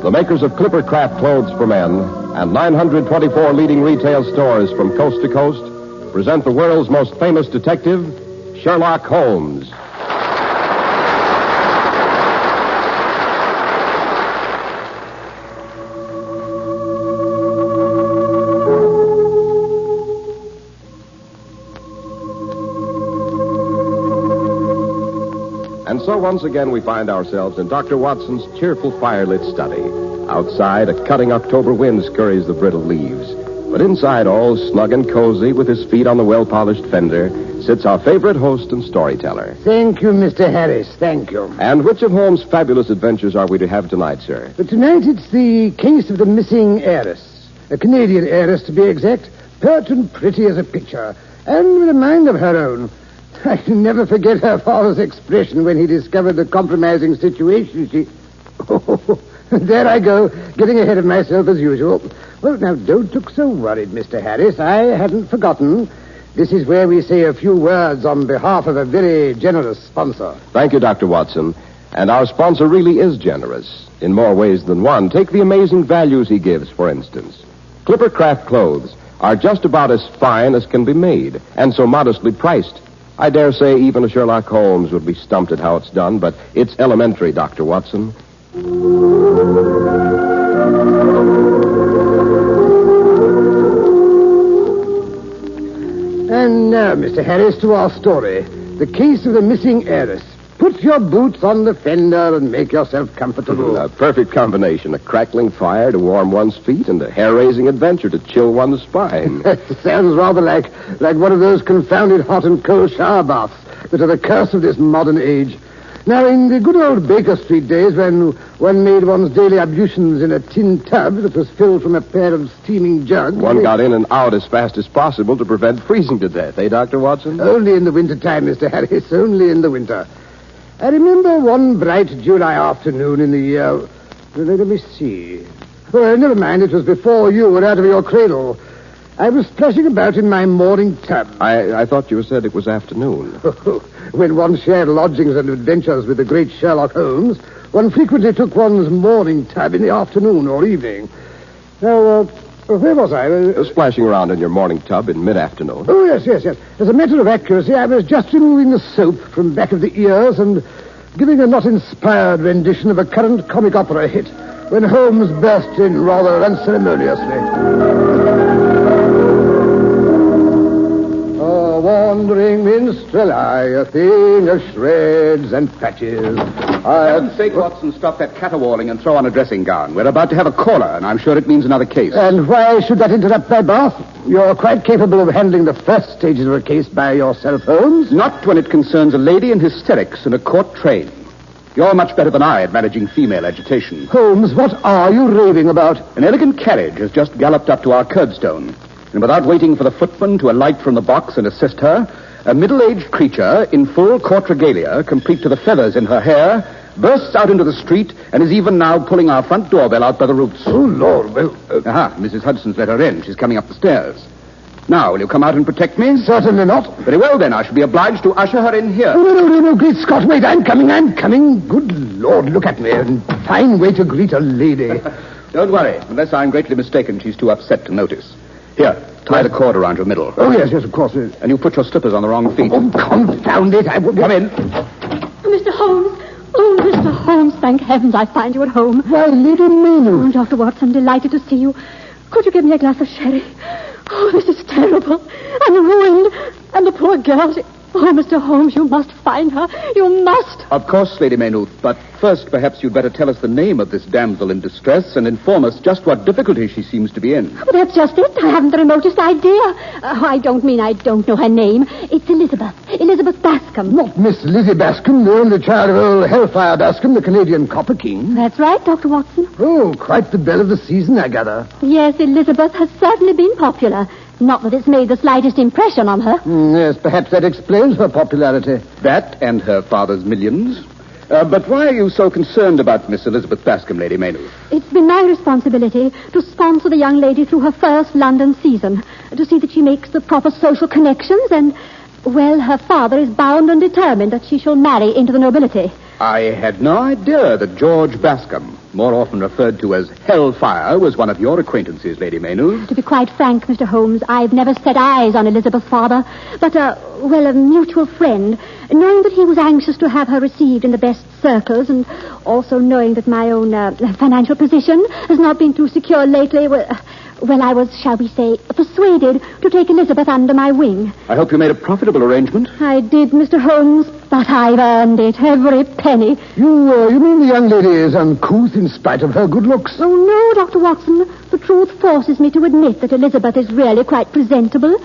The makers of Clipper Craft clothes for men and 924 leading retail stores from coast to coast present the world's most famous detective, Sherlock Holmes. And so once again we find ourselves in Dr. Watson's cheerful firelit study. Outside, a cutting October wind scurries the brittle leaves. But inside, all snug and cozy, with his feet on the well-polished fender, sits our favorite host and storyteller. Thank you, Mr. Harris. Thank you. And which of Holmes' fabulous adventures are we to have tonight, sir? But tonight it's the case of the missing heiress. A Canadian heiress, to be exact. Pert and pretty as a picture. And with a mind of her own. I can never forget her father's expression when he discovered the compromising situation. Oh, there I go, getting ahead of myself as usual. Well, now, don't look so worried, Mr. Harris. I hadn't forgotten. This is where we say a few words on behalf of a very generous sponsor. Thank you, Dr. Watson. And our sponsor really is generous, in more ways than one. Take the amazing values he gives, for instance. Clipper Craft clothes are just about as fine as can be made, and so modestly priced. I dare say even a Sherlock Holmes would be stumped at how it's done, but it's elementary, Dr. Watson. And now, Mr. Harris, to our story. The case of the missing heiress. Put your boots on the fender and make yourself comfortable. A perfect combination. A crackling fire to warm one's feet and a hair-raising adventure to chill one's spine. Sounds rather like one of those confounded hot and cold shower baths that are the curse of this modern age. Now, in the good old Baker Street days, when one made one's daily ablutions in a tin tub that was filled from a pair of steaming jugs... One got in and out as fast as possible to prevent freezing to death, eh, Dr. Watson? Only in the wintertime, Mr. Harris, only in the winter. I remember one bright July afternoon in the year... Let me see. Oh, never mind, it was before you were out of your cradle. I was splashing about in my morning tub. I thought you said it was afternoon. When one shared lodgings and adventures with the great Sherlock Holmes, one frequently took one's morning tub in the afternoon or evening. Now, where was I? Splashing around in your morning tub in mid-afternoon. Oh, yes. As a matter of accuracy, I was just removing the soap from back of the ears and giving a not inspired rendition of a current comic opera hit when Holmes burst in rather unceremoniously. Wandering minstrel, a thing of shreds and patches. For heaven's sake, Watson, stop that caterwauling and throw on a dressing gown. We're about to have a caller, and I'm sure it means another case. And why should that interrupt my bath? You're quite capable of handling the first stages of a case by yourself, Holmes. Not when it concerns a lady in hysterics in a court train. You're much better than I at managing female agitation. Holmes, what are you raving about? An elegant carriage has just galloped up to our curbstone. And without waiting for the footman to alight from the box and assist her, a middle-aged creature in full court regalia, complete to the feathers in her hair, bursts out into the street and is even now pulling our front doorbell out by the roots. Oh, Lord, well... Aha, Mrs. Hudson's let her in. She's coming up the stairs. Now, will you come out and protect me? Certainly not. Very well, then. I shall be obliged to usher her in here. Oh, no, great Scott, wait, I'm coming. Good Lord, look at me. A fine way to greet a lady. Don't worry. Unless I'm greatly mistaken, she's too upset to notice. Here, tie the cord around your middle. Oh, yes, of course. And you put your slippers on the wrong feet. Oh, confound it. I would... Come in. Mr. Holmes. Oh, Mr. Holmes, thank heavens I find you at home. Why, Lady Maynooth. Oh, Dr. Watson, delighted to see you. Could you give me a glass of sherry? Oh, this is terrible. I'm ruined. And the poor girl, Oh, Mr. Holmes, you must find her. You must. Of course, Lady Maynooth. But first, perhaps you'd better tell us the name of this damsel in distress and inform us just what difficulty she seems to be in. Well, that's just it. I haven't the remotest idea. I don't mean I don't know her name. It's Elizabeth. Elizabeth Bascom. Not Miss Lizzie Bascom, the only child of old Hellfire Bascom, the Canadian Copper King. That's right, Dr. Watson. Oh, quite the belle of the season, I gather. Yes, Elizabeth has certainly been popular. Not that it's made the slightest impression on her. Yes, perhaps that explains her popularity. That and her father's millions. But why are you so concerned about Miss Elizabeth Bascom, Lady Maynooth? It's been my responsibility to sponsor the young lady through her first London season, to see that she makes the proper social connections and, well, her father is bound and determined that she shall marry into the nobility. I had no idea that George Bascom, more often referred to as Hellfire, was one of your acquaintances, Lady Maynooth. To be quite frank, Mr. Holmes, I've never set eyes on Elizabeth's father, but a mutual friend. Knowing that he was anxious to have her received in the best circles, and also knowing that my own financial position has not been too secure lately, I was, shall we say, persuaded to take Elizabeth under my wing. I hope you made a profitable arrangement. I did, Mr. Holmes, but I've earned it, every penny. You mean the young lady is uncouth in spite of her good looks? Oh, no, Dr. Watson. The truth forces me to admit that Elizabeth is really quite presentable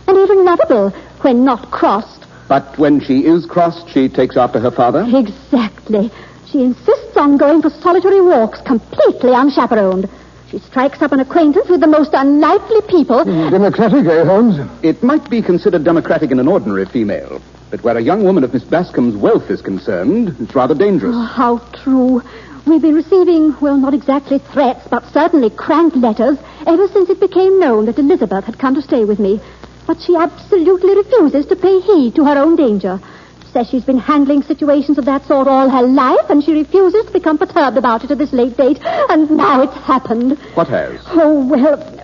and even lovable when not crossed. But when she is crossed, she takes after her father? Exactly. She insists on going for solitary walks, completely unchaperoned. She strikes up an acquaintance with the most unlikely people. Democratic, Holmes? It might be considered democratic in an ordinary female. But where a young woman of Miss Bascom's wealth is concerned, it's rather dangerous. Oh, how true. We've been receiving, well, not exactly threats, but certainly crank letters ever since it became known that Elizabeth had come to stay with me. But she absolutely refuses to pay heed to her own danger. Says she's been handling situations of that sort all her life, and she refuses to become perturbed about it at this late date. And now it's happened. What has? Oh,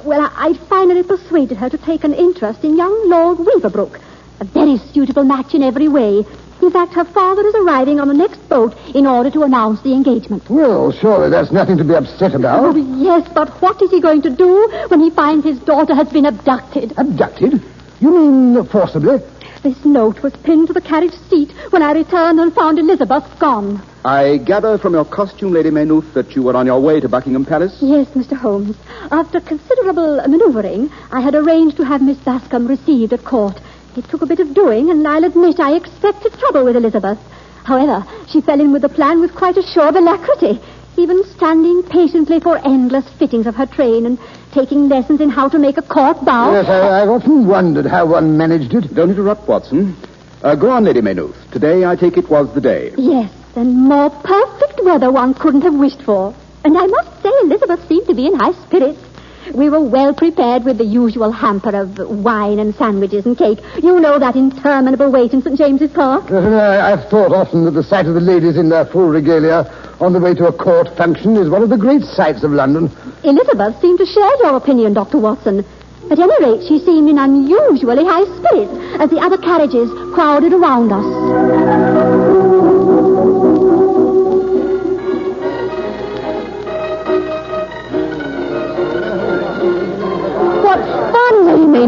well, I finally persuaded her to take an interest in young Lord Weaverbrook. A very suitable match in every way. In fact, her father is arriving on the next boat in order to announce the engagement. Well, surely that's nothing to be upset about. Oh, yes, but what is he going to do when he finds his daughter has been abducted? Abducted? You mean forcibly? This note was pinned to the carriage seat when I returned and found Elizabeth gone. I gather from your costume, Lady Maynooth, that you were on your way to Buckingham Palace? Yes, Mr. Holmes. After considerable maneuvering, I had arranged to have Miss Bascom received at court. It took a bit of doing, and I'll admit I expected trouble with Elizabeth. However, she fell in with the plan with quite a show of alacrity, even standing patiently for endless fittings of her train and taking lessons in how to make a court bow. Yes, I've often wondered how one managed it. Don't interrupt, Watson. Go on, Lady Maynooth. Today, I take it, was the day. Yes, and more perfect weather one couldn't have wished for. And I must say Elizabeth seemed to be in high spirits. We were well prepared with the usual hamper of wine and sandwiches and cake. You know that interminable wait in St. James's Park. I've thought often that the sight of the ladies in their full regalia on the way to a court function is one of the great sights of London. Elizabeth seemed to share your opinion, Dr. Watson. At any rate, she seemed in unusually high spirits as the other carriages crowded around us.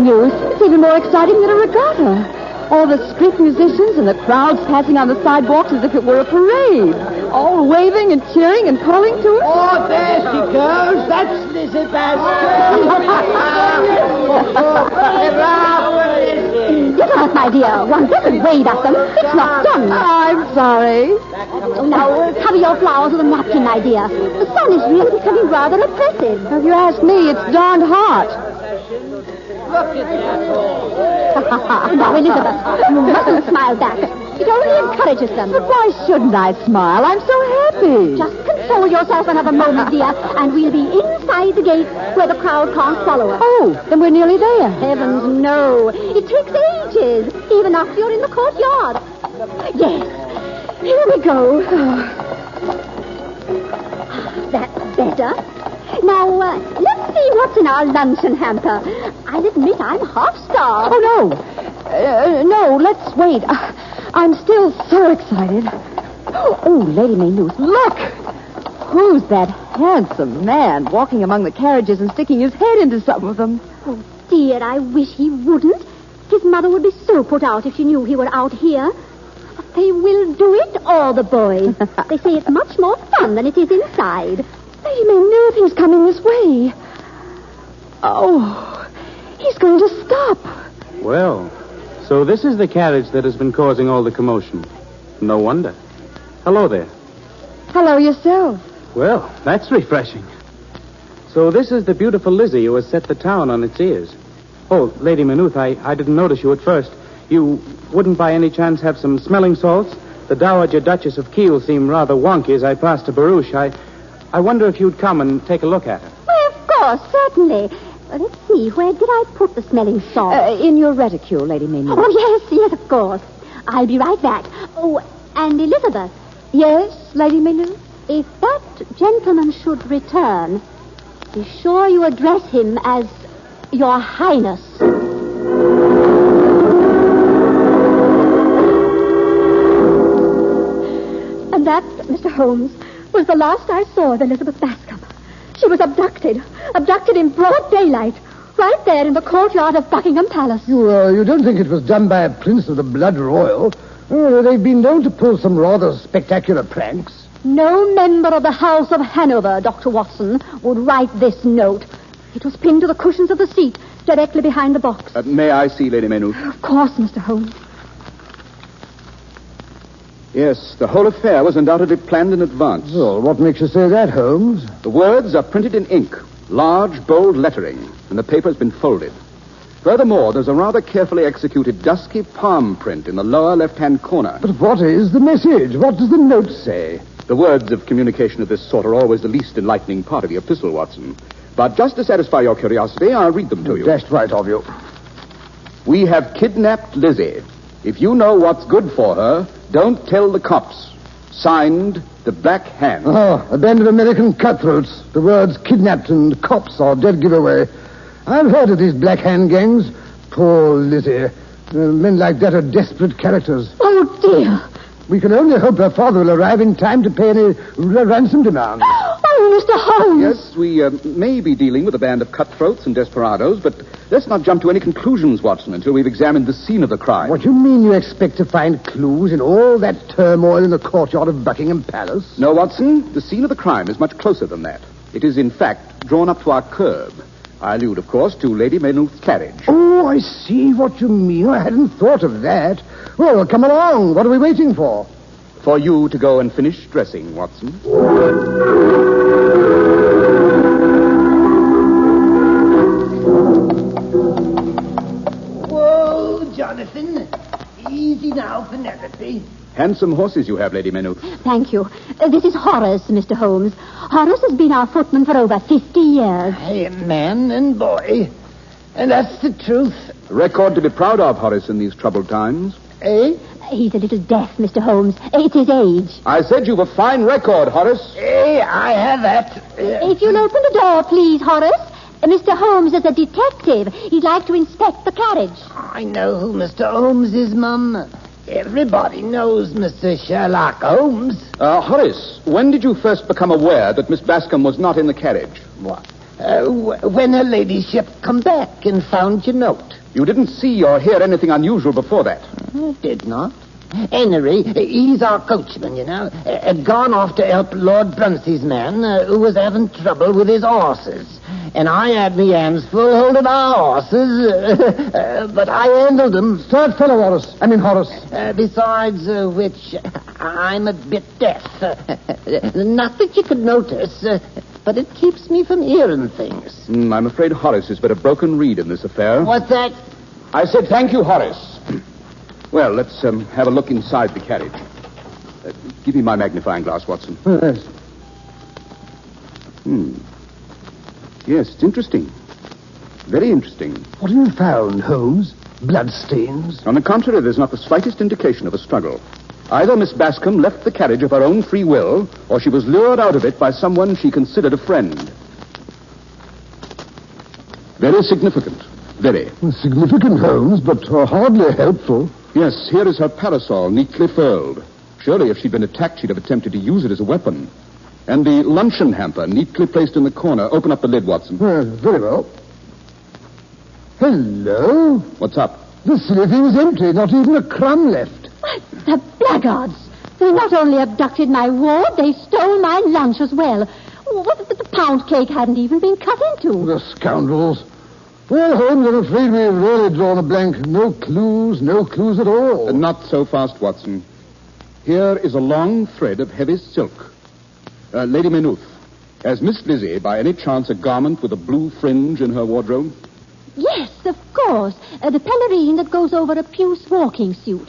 It's even more exciting than a regatta. All the street musicians and the crowds passing on the sidewalks as if it were a parade. All waving and cheering and calling to us. Oh, there she goes. That's Lizzie Bascom. Get off, my dear. One doesn't wave at them. It's not done. I'm sorry. Now, cover your flowers with a napkin, my dear. The sun is really becoming rather oppressive. If you ask me, it's darned hot. Now, Elizabeth, you mustn't smile back. It only encourages them. But why shouldn't I smile? I'm so happy. Just console yourself another moment, dear, and we'll be inside the gate where the crowd can't follow us. Oh, then we're nearly there. Heavens, no. It takes ages, even after you're in the courtyard. Yes. Here we go. That's better. Now, let's see what's in our luncheon hamper. I'll admit I'm half-starved. Oh, no. No, let's wait. I'm still so excited. Oh, Lady Maynooth, look! Who's that handsome man walking among the carriages and sticking his head into some of them? Oh, dear, I wish he wouldn't. His mother would be so put out if she knew he were out here. But they will do it, all the boys. They say it's much more fun than it is inside. Lady Maynooth, he's coming this way. Oh, he's going to stop. Well, so this is the carriage that has been causing all the commotion. No wonder. Hello there. Hello yourself. Well, that's refreshing. So this is the beautiful Lizzie who has set the town on its ears. Oh, Lady Maynooth, I didn't notice you at first. You wouldn't by any chance have some smelling salts? The Dowager Duchess of Kiel seemed rather wonky as I passed a barouche. I wonder if you'd come and take a look at her. Why, of course, certainly. Let's see, where did I put the smelling salt? In your reticule, Lady Maynooth. Oh, yes, of course. I'll be right back. Oh, and Elizabeth. Yes, Lady Maynooth? If that gentleman should return, be sure you address him as Your Highness. And that, Mr. Holmes, was the last I saw of Elizabeth Bascom. She was abducted in broad daylight, right there in the courtyard of Buckingham Palace. You don't think it was done by a prince of the blood royal? They've been known to pull some rather spectacular pranks. No member of the House of Hanover, Dr. Watson, would write this note. It was pinned to the cushions of the seat, directly behind the box. May I see Lady Maynooth? Of course, Mr. Holmes. Yes, the whole affair was undoubtedly planned in advance. Well, what makes you say that, Holmes? The words are printed in ink, large, bold lettering, and the paper's been folded. Furthermore, there's a rather carefully executed dusky palm print in the lower left-hand corner. But what is the message? What does the note say? The words of communication of this sort are always the least enlightening part of the epistle, Watson. But just to satisfy your curiosity, I'll read them to you. Dashed right of you. We have kidnapped Lizzie. If you know what's good for her, don't tell the cops. Signed, the Black Hand. Oh, a band of American cutthroats. The words kidnapped and cops are dead giveaway. I've heard of these Black Hand gangs. Poor Lizzie. Men like that are desperate characters. Oh, dear. We can only hope her father will arrive in time to pay any ransom demands. Oh, Mr. Holmes. Yes, we may be dealing with a band of cutthroats and desperados, but let's not jump to any conclusions, Watson, until we've examined the scene of the crime. What do you mean you expect to find clues in all that turmoil in the courtyard of Buckingham Palace? No, Watson, the scene of the crime is much closer than that. It is, in fact, drawn up to our curb. I allude, of course, to Lady Maynooth's carriage. Oh, I see what you mean. I hadn't thought of that. Well, come along. What are we waiting for? For you to go and finish dressing, Watson. Whoa, Jonathan. Easy now, Penelope. Handsome horses you have, Lady Maynooth. Thank you. This is Horace, Mr. Holmes. Horace has been our footman for over 50 years. Hey, man and boy. And that's the truth. A record to be proud of, Horace, in these troubled times. Eh? He's a little deaf, Mr. Holmes. It's his age. I said you've a fine record, Horace. Eh, I have that. If you'll open the door, please, Horace. Mr. Holmes is a detective. He'd like to inspect the carriage. I know who Mr. Holmes is, Mum. Everybody knows Mr. Sherlock Holmes. Horace, when did you first become aware that Miss Bascom was not in the carriage? What? When her ladyship come back and found your note. You didn't see or hear anything unusual before that? I did not. Henry, he's our coachman, you know, had gone off to help Lord Brunsey's man, who was having trouble with his horses. And I had me hands full holding our horses, but I handled them. Start fellow, Horace. Besides which, I'm a bit deaf. Not that you could notice, but it keeps me from hearing things. I'm afraid Horace is but a broken reed in this affair. What's that? I said thank you, Horace. Well, let's have a look inside the carriage. Give me my magnifying glass, Watson. Yes. Yes, it's interesting. Very interesting. What have you found, Holmes? Bloodstains? On the contrary, there's not the slightest indication of a struggle. Either Miss Bascom left the carriage of her own free will, or she was lured out of it by someone she considered a friend. Very significant. Very. Significant, Holmes, but hardly helpful. Yes, here is her parasol, neatly furled. Surely if she'd been attacked, she'd have attempted to use it as a weapon. And the luncheon hamper, neatly placed in the corner. Open up the lid, Watson. Very well. Hello? What's up? The silly thing was empty, not even a crumb left. The blackguards. They not only abducted my ward, they stole my lunch as well. What, the pound cake hadn't even been cut into. The scoundrels. Well, Holmes, I'm afraid we've really drawn a blank. No clues at all. Not so fast, Watson. Here is a long thread of heavy silk. Lady Maynooth, has Miss Lizzie, by any chance, a garment with a blue fringe in her wardrobe? Yes, of course. The pelerine that goes over a puce walking suit.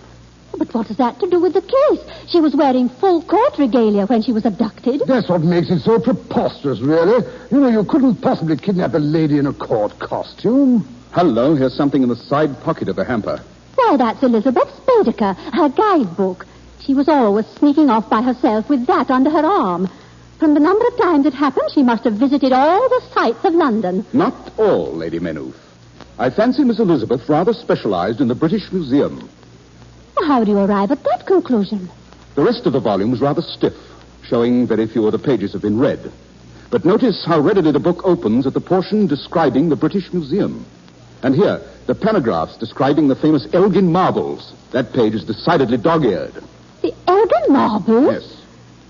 But what has that to do with the case? She was wearing full court regalia when she was abducted. That's what makes it so preposterous, really. You know, you couldn't possibly kidnap a lady in a court costume. Hello, here's something in the side pocket of the hamper. Why, that's Elizabeth Baedeker, her guidebook. She was always sneaking off by herself with that under her arm. From the number of times it happened, she must have visited all the sights of London. Not all, Lady Maynooth. I fancy Miss Elizabeth rather specialized in the British Museum. Well, how do you arrive at that conclusion? The rest of the volume's rather stiff, showing very few of the pages have been read. But notice how readily the book opens at the portion describing the British Museum. And here, the panographs describing the famous Elgin marbles. That page is decidedly dog-eared. The Elgin marbles? Yes.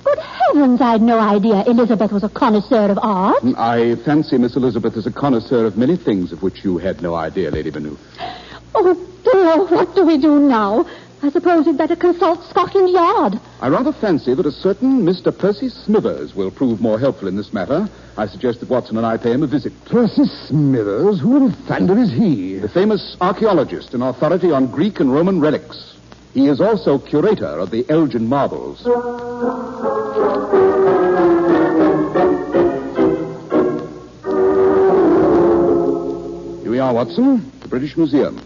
Good heavens, I'd no idea Elizabeth was a connoisseur of art. I fancy Miss Elizabeth is a connoisseur of many things of which you had no idea, Lady Maynooth. Oh, dear, what do we do now? I suppose we'd better consult Scotland Yard. I rather fancy that a certain Mr. Percy Smithers will prove more helpful in this matter. I suggest that Watson and I pay him a visit. Percy Smithers? Who in thunder is he? The famous archaeologist and authority on Greek and Roman relics. He is also curator of the Elgin marbles. Here we are, Watson. The British Museum.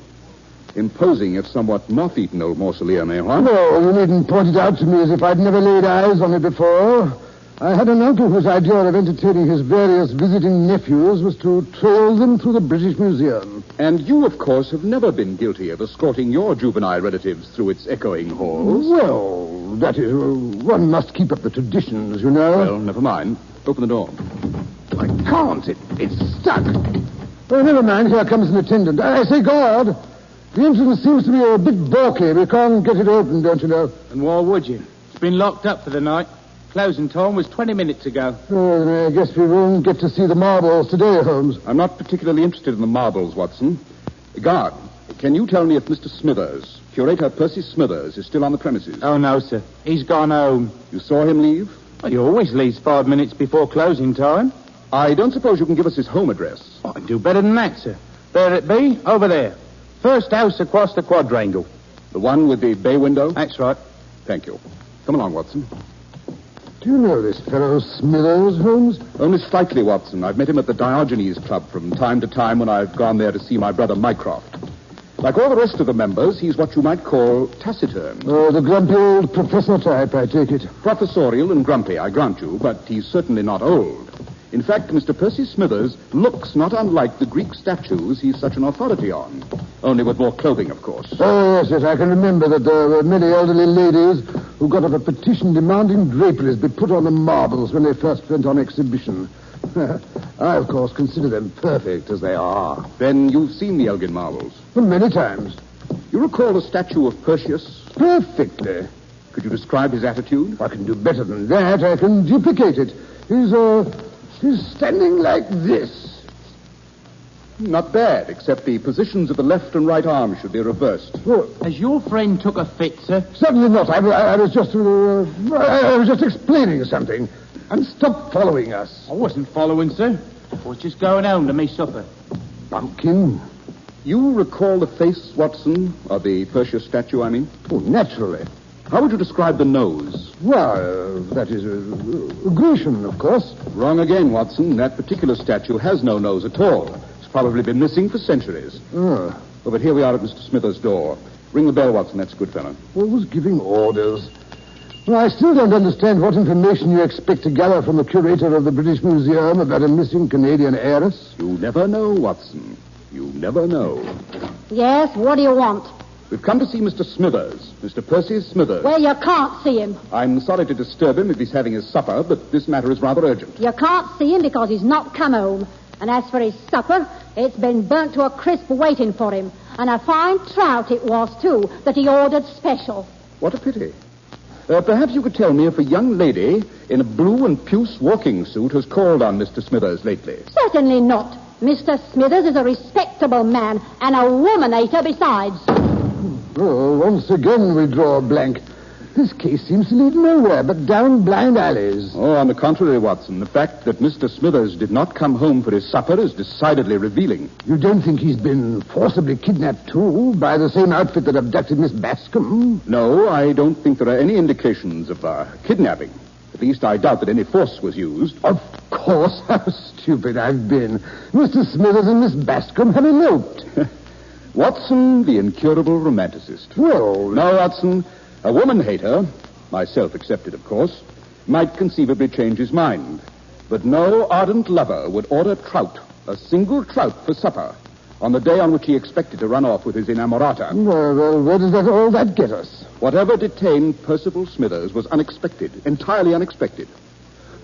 Imposing, if somewhat moth-eaten old mausoleum, eh, what? No, you needn't point it out to me as if I'd never laid eyes on it before. I had an uncle whose idea of entertaining his various visiting nephews was to trail them through the British Museum. And you, of course, have never been guilty of escorting your juvenile relatives through its echoing halls. Well, that is, one must keep up the traditions, you know. Well, never mind. Open the door. I can't. It's stuck. Oh, never mind. Here comes an attendant. I say, guard. The entrance seems to be a bit bulky. We can't get it open, don't you know? And why would you? It's been locked up for the night. Closing time was 20 minutes ago. Oh, then I guess we won't get to see the marbles today, Holmes. I'm not particularly interested in the marbles, Watson. Guard, can you tell me if Mr. Smithers, curator Percy Smithers, is still on the premises? Oh, no, sir. He's gone home. You saw him leave? Well, he always leaves 5 minutes before closing time. I don't suppose you can give us his home address. Oh, I can do better than that, sir. There it be, over there. First house across the quadrangle. The one with the bay window? That's right. Thank you. Come along, Watson. Do you know this fellow Smithers, Holmes? Only slightly, Watson. I've met him at the Diogenes Club from time to time when I've gone there to see my brother Mycroft. Like all the rest of the members, he's what you might call taciturn. Oh, the grumpy old professor type, I take it. Professorial and grumpy, I grant you, but he's certainly not old. In fact, Mr. Percy Smithers looks not unlike the Greek statues he's such an authority on. Only with more clothing, of course. Oh, yes, I can remember that there were many elderly ladies who got up a petition demanding draperies be put on the marbles when they first went on exhibition. I, of course, consider them perfect as they are. Then you've seen the Elgin marbles? Many times. You recall the statue of Perseus? Perfectly. Could you describe his attitude? I can do better than that. I can duplicate it. He's standing like this. Not bad, except the positions of the left and right arm should be reversed. Oh, Has your friend took a fit, sir? certainly not. I was just explaining something. And stop following us. I wasn't following, sir. I was just going home to me supper. Bumpkin. You recall the face, Watson, of the Perseus statue, I mean? Oh, naturally. How would you describe the nose? Well, that is Grecian, of course. Wrong again, Watson. That particular statue has no nose at all. It's probably been missing for centuries. Oh, Oh, but here we are at Mr. Smithers' door. Ring the bell, Watson. That's a good fellow. always giving orders. Well, I still don't understand what information you expect to gather from the curator of the British Museum about a missing Canadian heiress. You never know, Watson. You never know. Yes, what do you want? We've come to see Mr. Smithers, Mr. Percy Smithers. Well, you can't see him. I'm sorry to disturb him if he's having his supper, but this matter is rather urgent. You can't see him because he's not come home. And as for his supper, it's been burnt to a crisp waiting for him. And a fine trout it was, too, that he ordered special. What a pity. Perhaps you could tell me if a young lady in a blue and puce walking suit has called on Mr. Smithers lately. Certainly not. Mr. Smithers is a respectable man and a womanator besides. Oh, once again we draw a blank. This case seems to lead nowhere but down blind alleys. Oh, on the contrary, Watson, the fact that Mr. Smithers did not come home for his supper is decidedly revealing. You don't think he's been forcibly kidnapped, too, by the same outfit that abducted Miss Bascom? No, I don't think there are any indications of kidnapping. At least I doubt that any force was used. Of course. How stupid I've been. Mr. Smithers and Miss Bascom have eloped. Watson, the incurable romanticist. Well, No, Watson, a woman hater, myself excepted, of course, might conceivably change his mind. But no ardent lover would order trout, a single trout, for supper on the day on which he expected to run off with his inamorata. Well, where does all that get us? Whatever detained Percival Smithers was unexpected, entirely unexpected.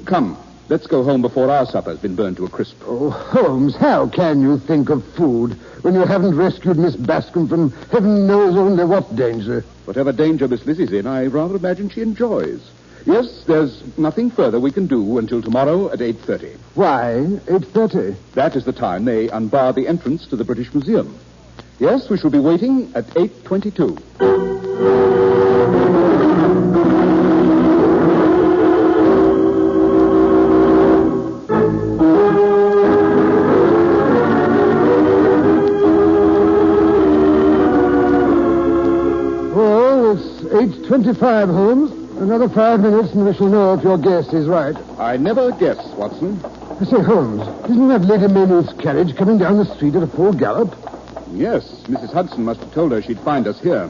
Come, let's go home before our supper's been burned to a crisp. Oh, Holmes, how can you think of food when you haven't rescued Miss Bascom from heaven knows only what danger? Whatever danger Miss Lizzie's in, I rather imagine she enjoys. Yes, there's nothing further we can do until tomorrow at 8:30. Why 8:30? That is the time they unbar the entrance to the British Museum. Yes, we shall be waiting at 8:22. Well, it's 8:25, Holmes. Another 5 minutes and we shall know if your guess is right. I never guess, Watson. I say, Holmes, isn't that Lady Maynooth's carriage coming down the street at a full gallop? Yes, Mrs. Hudson must have told her she'd find us here.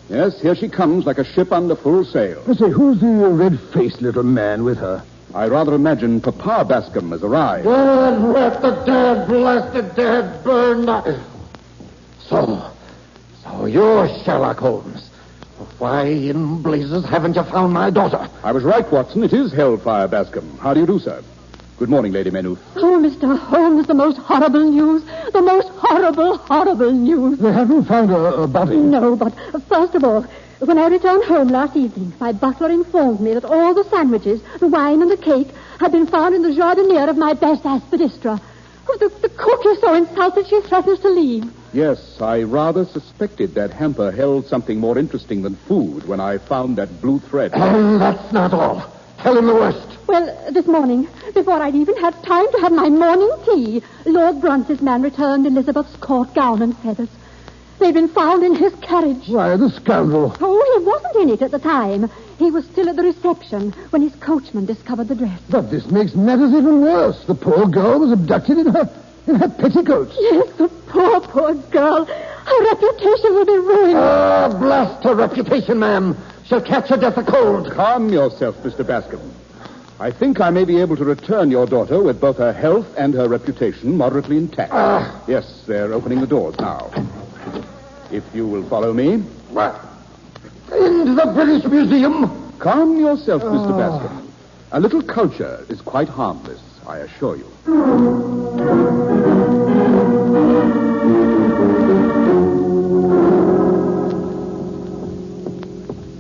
Yes, here she comes like a ship under full sail. I say, who's the red-faced little man with her? I rather imagine Papa Bascom has arrived. God, let the dead, bless the dead, burn the... So you're Sherlock Holmes. Why in blazes haven't you found my daughter? I was right, Watson. It is Hellfire Bascom. How do you do, sir? Good morning, Lady Maynooth. Oh, Mr. Holmes, the most horrible news. The most horrible, horrible news. They haven't found a body. No, but first of all, when I returned home last evening, my butler informed me that all the sandwiches, the wine and the cake had been found in the jardiniere of my best aspidistra. Oh, the cook is so insulted she threatens to leave. Yes, I rather suspected that hamper held something more interesting than food when I found that blue thread. And that's not all. Tell him the worst. Well, this morning, before I'd even had time to have my morning tea, Lord Bruns's man returned Elizabeth's court gown and feathers. They'd been found in his carriage. Why, the scoundrel. Oh, he wasn't in it at the time. He was still at the reception when his coachman discovered the dress. But this makes matters even worse. The poor girl was abducted in her petticoats. Yes, the poor girl. Her reputation will be ruined. Oh, blast her reputation, ma'am. She'll catch her death of cold. Calm yourself, Mr. Bascom. I think I may be able to return your daughter with both her health and her reputation moderately intact. Yes, they're opening the doors now. If you will follow me. What? Into the British Museum? Calm yourself, Mr. Bascom. A little culture is quite harmless, I assure you.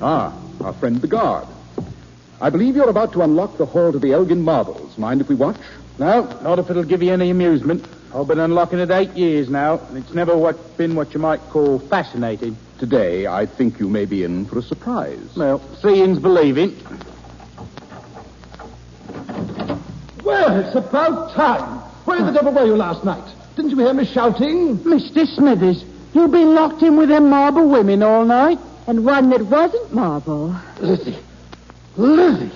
Ah, our friend the guard. I believe you're about to unlock the hall to the Elgin Marbles. Mind if we watch? No, not if it'll give you any amusement. I've been unlocking it 8 years now, and it's never been what you might call fascinating. Today, I think you may be in for a surprise. Well, seeing's believing. Well, it's about time. Where the devil were you last night? Didn't you hear me shouting? Mr. Smithers, you've been locked in with them marble women all night? And one that wasn't marble. Lizzie!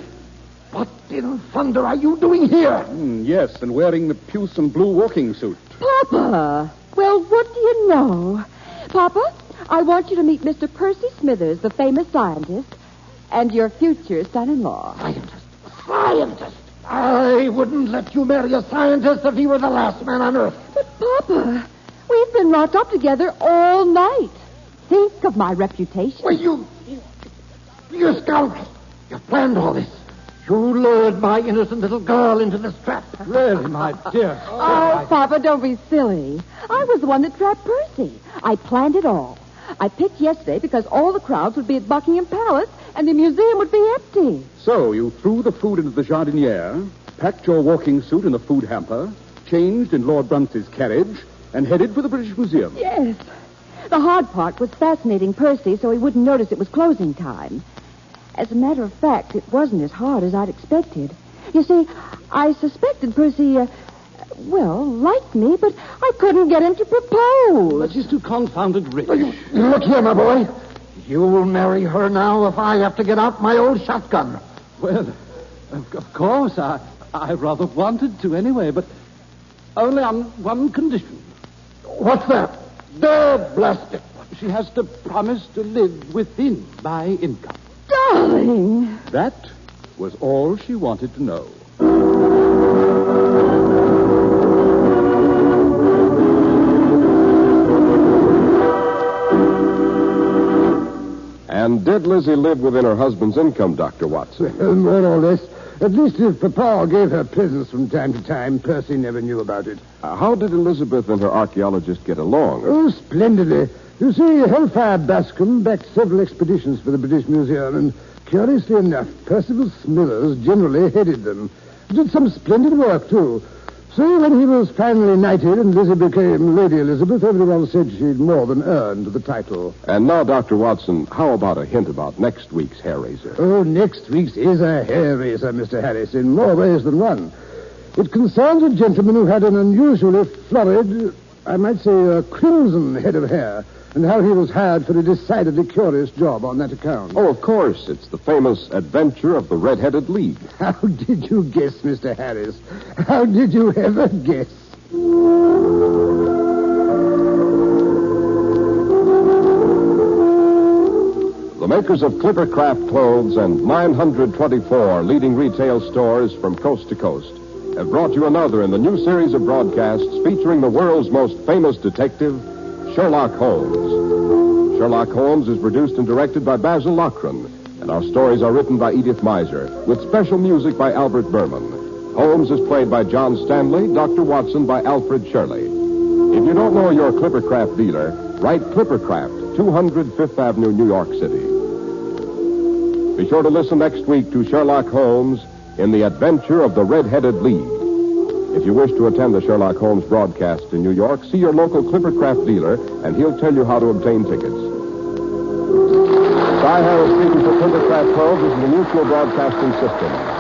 What in thunder are you doing here? Yes, and wearing the puce and blue walking suit. Papa! Well, what do you know? Papa, I want you to meet Mr. Percy Smithers, the famous scientist, and your future son-in-law. Scientist? I wouldn't let you marry a scientist if he were the last man on earth. But, Papa, we've been locked up together all night. Think of my reputation. Well, you scoundrel. You planned all this. You lured my innocent little girl into this trap. Really, my dear. Oh, Papa, don't be silly. I was the one that trapped Percy. I planned it all. I picked yesterday because all the crowds would be at Buckingham Palace and the museum would be empty. So you threw the food into the jardiniere, packed your walking suit in the food hamper, changed in Lord Bruns's carriage, and headed for the British Museum. Yes. The hard part was fascinating Percy so he wouldn't notice it was closing time. As a matter of fact, it wasn't as hard as I'd expected. You see, I suspected Percy, liked me, but I couldn't get him to propose. But she's too confounded rich. Look here, my boy. You'll marry her now if I have to get out my old shotgun. Well, of course, I rather wanted to anyway, but only on one condition. What's that? Blast it. She has to promise to live within my income. Darling! That was all she wanted to know. And did Lizzie live within her husband's income, Dr. Watson? Well, more or less. At least if Papa gave her presents from time to time, Percy never knew about it. How did Elizabeth and her archaeologist get along? Oh, splendidly. You see, Hellfire Bascom backed several expeditions for the British Museum, and curiously enough, Percival Smithers generally headed them. Did some splendid work, too. So when he was finally knighted and Lizzie became Lady Elizabeth, everyone said she'd more than earned the title. And now, Dr. Watson, how about a hint about next week's hair raiser? Oh, next week's is a hair raiser, Mr. Harris, in more ways than one. It concerns a gentleman who had an unusually florid, I might say a crimson head of hair, and how he was hired for a decidedly curious job on that account. Oh, of course. It's the famous adventure of the Red-Headed League. How did you guess, Mr. Harris? How did you ever guess? The makers of Clippercraft clothes and 924 leading retail stores from coast to coast have brought you another in the new series of broadcasts featuring the world's most famous detective, Sherlock Holmes. Sherlock Holmes is produced and directed by Basil Lochran, and our stories are written by Edith Miser, with special music by Albert Berman. Holmes is played by John Stanley, Dr. Watson by Alfred Shirley. If you don't know your Clippercraft dealer, write Clippercraft, 200 Fifth Avenue, New York City. Be sure to listen next week to Sherlock Holmes in the adventure of the Red-Headed League. If you wish to attend the Sherlock Holmes broadcast in New York, see your local Clippercraft dealer, and he'll tell you how to obtain tickets. Cy Harris speaking for Clippercraft Clothes is the Mutual Broadcasting System.